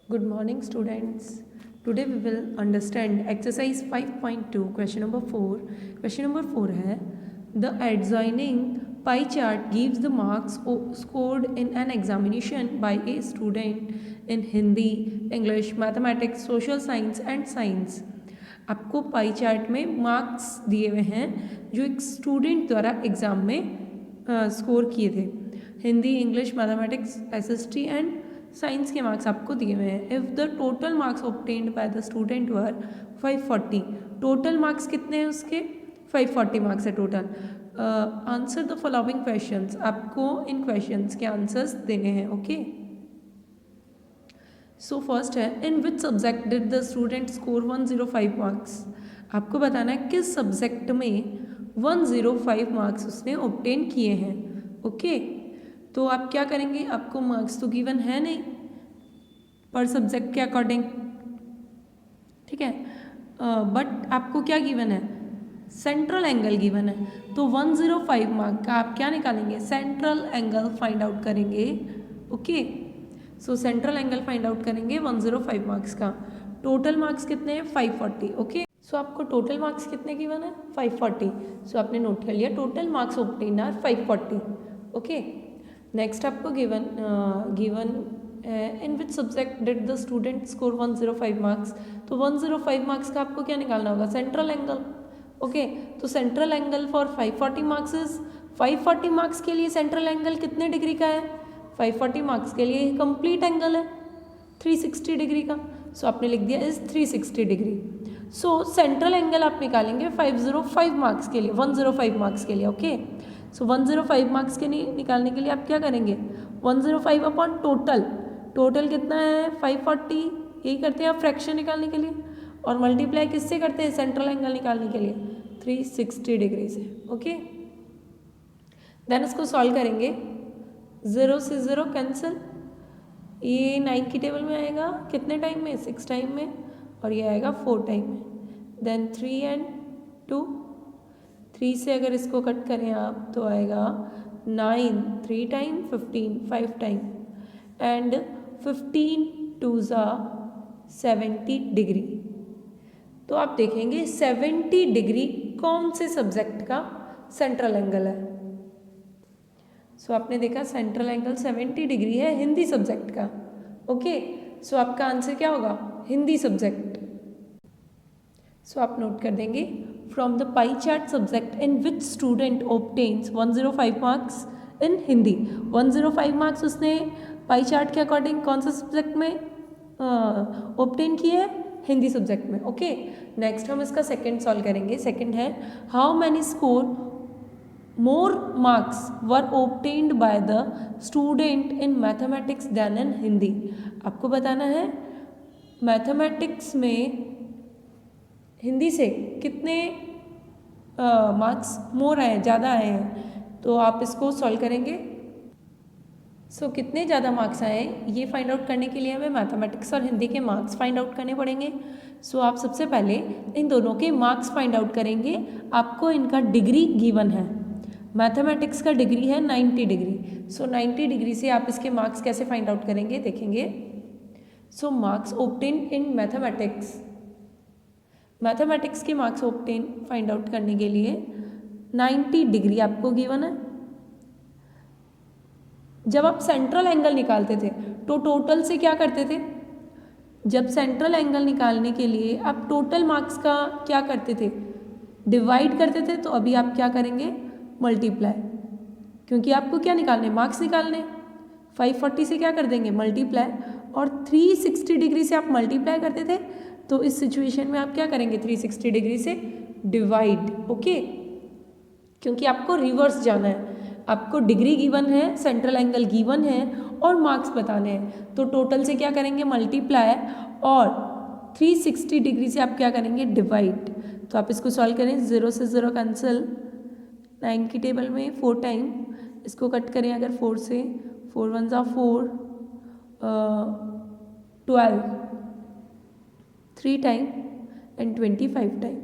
Good morning, students. Today we will understand exercise 5.2, question number 4. Question number 4 है the adjoining pie chart gives the marks scored in an examination by a student in Hindi, English, Mathematics, Social Science and Science. आपको pie chart में marks दिए हुए हैं जो एक student द्वारा exam में स्कोर किए थे. Hindi, English, mathematics, SST and science के मार्क्स आपको दिए हुए हैं. If the total marks obtained by the student were 540. Total marks कितने हैं उसके? 540 मार्क्स है total. Answer the following questions. आपको इन क्वेश्चंस के आंसर्स देने हैं. ओके, सो फर्स्ट है in which subject did the student score 105 marks. आपको बताना है किस सब्जेक्ट में 105 मार्क्स उसने ऑब्टेन किए हैं. ओके, तो आप क्या करेंगे, आपको मार्क्स तो गिवन है नहीं पर सब्जेक्ट के अकॉर्डिंग, ठीक है, बट आपको क्या गिवन है? सेंट्रल एंगल गिवन है. तो 105 मार्क का आप क्या निकालेंगे? सेंट्रल एंगल फाइंड आउट करेंगे. ओके, सो सेंट्रल एंगल फाइंड आउट करेंगे 105 मार्क्स का. टोटल मार्क्स कितने हैं? 540. ओके, सो आपको टोटल मार्क्स कितने गिवन है? 540. सो आपने नोट कर लिया total marks obtain are 540. Okay, next आपको given in which subject did the student score 105 marks. तो 105 मार्क्स का आपको क्या निकालना होगा? Central angle. ओके, तो central angle for 540 marks is 540 marks के लिए सेंट्रल एंगल कितने डिग्री का है? 540 मार्क्स के लिए कंप्लीट एंगल है 360 डिग्री का. सो आपने लिख दिया is 360 degree. So central angle आप निकालेंगे 505 मार्क्स के लिए, 105 मार्क्स के लिए. ओके, सो 105 मार्क्स के लिए निकालने के लिए आप क्या करेंगे? 105 अपॉन टोटल. टोटल कितना है? 540. यही करते हैं आप फ्रैक्शन निकालने के लिए. और मल्टीप्लाई किससे करते हैं? सेंट्रल एंगल निकालने के लिए 360 डिग्री से. ओके, देन इसको सॉल्व करेंगे. 0 से 0 कैंसिल. ये 9 की टेबल में आएगा कितने टाइम में? 6 टाइम में. और ये आएगा 4 टाइम में. Then 3 and 2. 3 से अगर इसको कट करें आप तो आएगा 9 3 टाइम, 15 5 टाइम एंड 15 2 ज़ा 70 डिग्री. तो आप देखेंगे 70 डिग्री कौन से सब्जेक्ट का सेंट्रल एंगल है? सो आपने देखा सेंट्रल एंगल 70 डिग्री है हिंदी सब्जेक्ट का. ओके, सो आपका आंसर क्या होगा? हिंदी सब्जेक्ट. सो आप नोट कर देंगे from the pie chart subject in which student obtains 105 marks in Hindi. 105 marks उसने पाई चार्ट के अकॉर्डिंग कौन सा सब्जेक्ट में ऑब्टेन किए हैं? हिंदी सब्जेक्ट में. ओके, नेक्स्ट हम इसका सेकंड सॉल्व करेंगे. सेकंड है how many score more marks were obtained by the student in mathematics than in Hindi. आपको बताना है मैथमेटिक्स में हिंदी से कितने मार्क्स मोर आए हैं, ज़्यादा आए हैं. तो आप इसको सॉल्व करेंगे. सो कितने ज़्यादा मार्क्स आए हैं ये फाइंड आउट करने के लिए हमें मैथमेटिक्स और हिंदी के मार्क्स फाइंड आउट करने पड़ेंगे. सो आप सबसे पहले इन दोनों के मार्क्स फाइंड आउट करेंगे. आपको इनका डिग्री गिवन है. मैथमेटिक्स का डिग्री है 90 डिग्री. सो 90 डिग्री से आप इसके मार्क्स कैसे फाइंड आउट करेंगे देखेंगे. So marks obtain in mathematics, mathematics के मार्क्स ऑब्टेन फाइंड आउट करने के लिए 90 डिग्री आपको गिवन है. जब आप सेंट्रल एंगल निकालते थे तो टोटल से क्या करते थे? जब सेंट्रल एंगल निकालने के लिए आप टोटल मार्क्स का क्या करते थे? डिवाइड करते थे. तो अभी आप क्या करेंगे? मल्टीप्लाई, क्योंकि आपको क्या निकालने? मार्क्स निकालने. 540 से क्या कर देंगे? मल्टीप्लाई. और 360 डिग्री से आप मल्टीप्लाई करते थे. तो इस सिचुएशन में आप क्या करेंगे? 360 डिग्री से डिवाइड. ओके, क्योंकि आपको रिवर्स जाना है. आपको डिग्री गिवन है, सेंट्रल एंगल गिवन है और मार्क्स बताने हैं. तो टोटल से क्या करेंगे? मल्टीप्लाई. और 360 डिग्री से आप क्या करेंगे? डिवाइड. तो आप इसको सॉल्व करें. 0 से 0 कैंसिल. 9 की टेबल में 4 टाइम. इसको कट करें अगर 4 से, 4 1 ज़ा 4, 12 3 time and 25 time.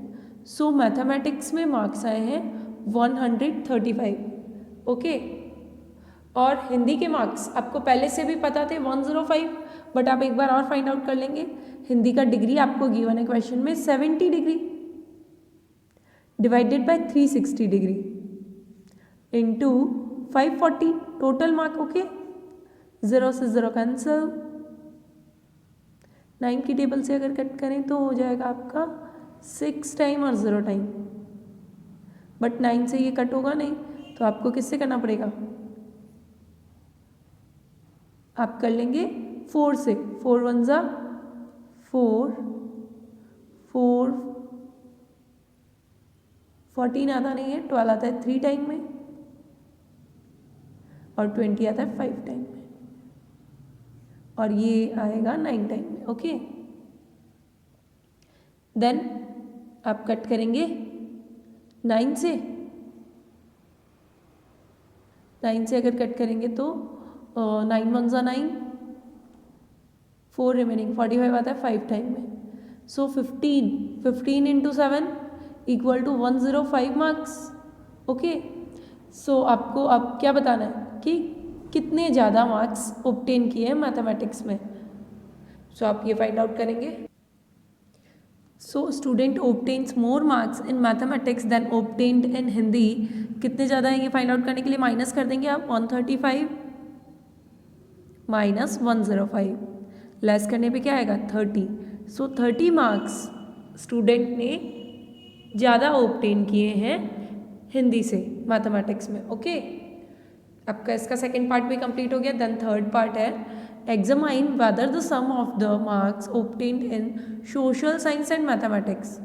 So mathematics में मार्क्स आए हैं 135. ओके, और हिंदी के मार्क्स आपको पहले से भी पता थे 105, बट आप एक बार और फाइंड आउट कर लेंगे। हिंदी का डिग्री आपको गिवन है क्वेश्चन में 70 degree divided by 360 degree into 540 total mark. Okay, 0 से 0 कैंसिल, 9 की टेबल से अगर कट करें तो हो जाएगा आपका 6 टाइम और 0 टाइम, बट 9 से ये कट होगा नहीं, तो आपको किससे करना पड़ेगा, आप कर लेंगे 4 से। 4 1 जा 4, 4 14 आता नहीं है, 12 आता है 3 टाइम में, और 20 आता है 5 टाइम में, और ये आएगा 9 टाइम में। ओके, देन आप कट करेंगे 9 से। 9 से अगर कट करेंगे तो 9 1 जा 9, 4 रिमेनिंग, 45 आता है 5 टाइम में। So 15 into 7 equal to 105 marks. Okay, so आपको अब क्या बताना है कि कितने ज़्यादा मार्क्स ऑब्टेन किए हैं मैथमेटिक्स में। सो आप ये फाइंड आउट करेंगे। So student obtains more marks in mathematics than obtained in Hindi. कितने ज़्यादा है ये फाइंड आउट करने के लिए माइनस कर देंगे आप, 135 माइनस 105, लेस करने पे क्या आएगा 30। सो 30 मार्क्स स्टूडेंट ने ज़्यादा ऑब्टेन किए हैं हिंदी से मैथमेटिक्स में। ओके, आपका इसका सेकेंड पार्ट भी कंप्लीट हो गया। देन थर्ड पार्ट है examine whether the sum of the marks obtained in social science and mathematics.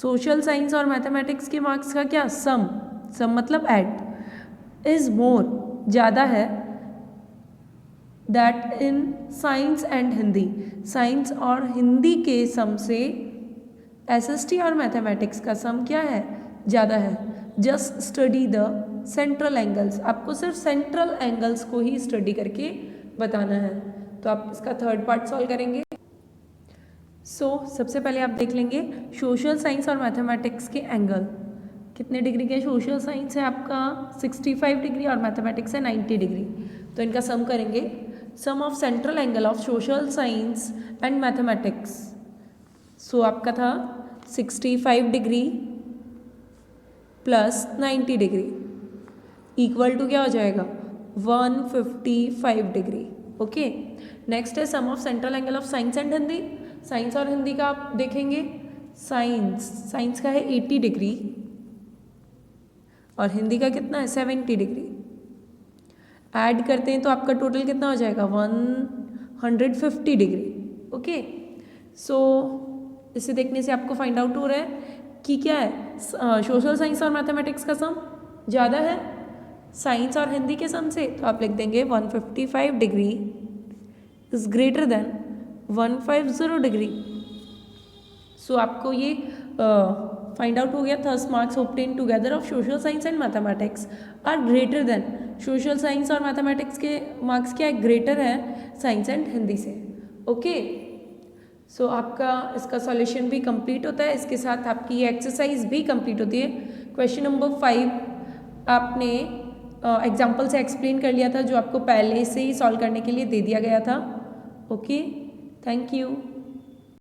Social science और मैथमेटिक्स के मार्क्स का क्या सम मतलब ऐड इज मोर ज़्यादा है that in science and Hindi. Science और हिंदी के सम से एसएसटी और मैथमेटिक्स का सम क्या है ज़्यादा है। Just study the central angles, आपको सिर्फ सेंट्रल एंगल्स को ही स्टडी करके बताना है। तो आप इसका थर्ड पार्ट सॉल्व करेंगे। सबसे पहले आप देख लेंगे सोशल साइंस और मैथमेटिक्स के एंगल कितने डिग्री के। सोशल साइंस है आपका 65 डिग्री और मैथमेटिक्स है 90 डिग्री। तो इनका सम करेंगे। Sum of central angle of social science and mathematics. आपका था 65 degree plus 90 degree equal to क्या हो जाएगा 155 डिग्री। ओके, नेक्स्ट है sum of central angle of science and Hindi. Science और हिंदी का आप देखेंगे, साइंस का है 80 डिग्री और हिंदी का कितना है 70 डिग्री। ऐड करते हैं तो आपका टोटल कितना हो जाएगा 150 डिग्री। ओके, इसे देखने से आपको फाइंड आउट हो रहा है कि क्या है सोशल साइंस और मैथमेटिक्स का सम ज़्यादा है साइंस और हिंदी के सम से। तो आप लिख देंगे 155 degree is greater than 150 degree. आपको ये फाइंड आउट हो गया। Thus marks obtain together of social science and mathematics are greater than. Social science और मैथमेटिक्स के मार्क्स क्या है ग्रेटर है साइंस एंड हिंदी से। ओके, आपका इसका सॉल्यूशन भी कंप्लीट होता है। इसके साथ आपकी ये एक्सरसाइज भी कंप्लीट होती है। क्वेश्चन नंबर 5 आपने एग्जाम्पल से एक्सप्लेन कर लिया था जो आपको पहले से ही सॉल्व करने के लिए दे दिया गया था। Okay, thank you.